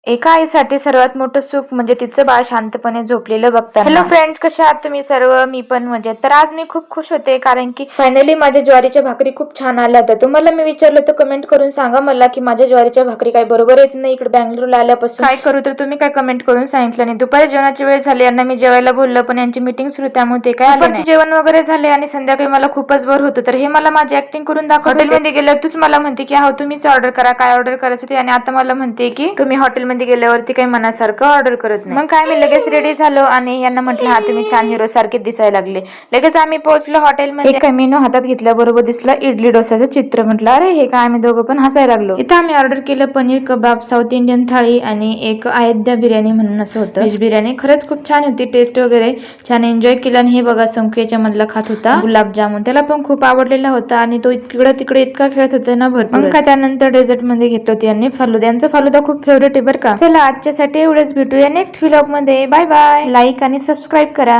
एका आईसाठी सर्वात मोठं सुख म्हणजे तिचं बाळ शांतपणे झोपलेलं बघताना. हॅलो फ्रेंड्स, कशा आहात तुम्ही सर्व? मी पण मजेत. तर आज मी खूप खुश होते कारण की फायनली माझ्या ज्वारीच्या भाकरी खूप छान आल्या होत्या. तुम्हाला मी विचारलं तर कमेंट करून सांगा मला की माझ्या ज्वारीच्या भाकरी काय बरोबर येत नाही इकडे बँगलोरला आल्यापासून. काय करू तर तुम्ही काय कमेंट करून सांगितलं नाही. दुपारी जेवणाची वेळ झाली, यांना मी जेवायला बोललं पण यांची मीटिंग सुरू त्यामुळे ते काय आले नाही. जेवण वगैरे झाले आणि संध्याकाळी मला खूपच बोर होतं तर हे मला माझी ऍक्टिंग करून दाखवत. हॉटेलमध्ये गेल्यावर तूच मला म्हणते की हा तुम्हीच ऑर्डर करा, काय ऑर्डर करायचं ते, आणि आता मला म्हणते की तुम्ही हॉटेलमध्ये गेल्यावरती काही मनासारखं ऑर्डर करत नाही. मग काय, मी लगेच रेडी झालो आणि यांना म्हटलं हा तुम्ही छान हिरो सारखे दिसायला लागले. लगेच आम्ही पोहोचलो हॉटेलमध्ये. एक मेनू हातात घेतल्याबरोबर दिसला इडली डोसाचं चित्र. म्हटलं अरे हे काय, आम्ही दोघं पण हसायला लागलो. इथं आम्ही ऑर्डर केलं पनीर कबाब, साऊथ इंडियन थाळी आणि एक अयोध्या बिर्याणी म्हणून असं होतं. व्हेज बिर्याणी खरंच खूप छान होती, टेस्ट वगैरे छान एन्जॉय केलं. आणि हे बघा संख्येच्या याच्या मधला खात होता गुलाबजामुन, त्याला पण खूप आवडलेला होता आणि तो इकडे तिकडे इतका खेळत होता ना भरपूर. मग काय त्यानंतर डेझर्ट मध्ये घेतलं होती यांनी फालुदा. यांचा फालुदा खूप फेवरेट आहे बरं का. चला आजच्यासाठी एवढंच, भेटूया नेक्स्ट व्लॉग मध्ये. Bye bye. लाईक आणि सबस्क्राईब करा.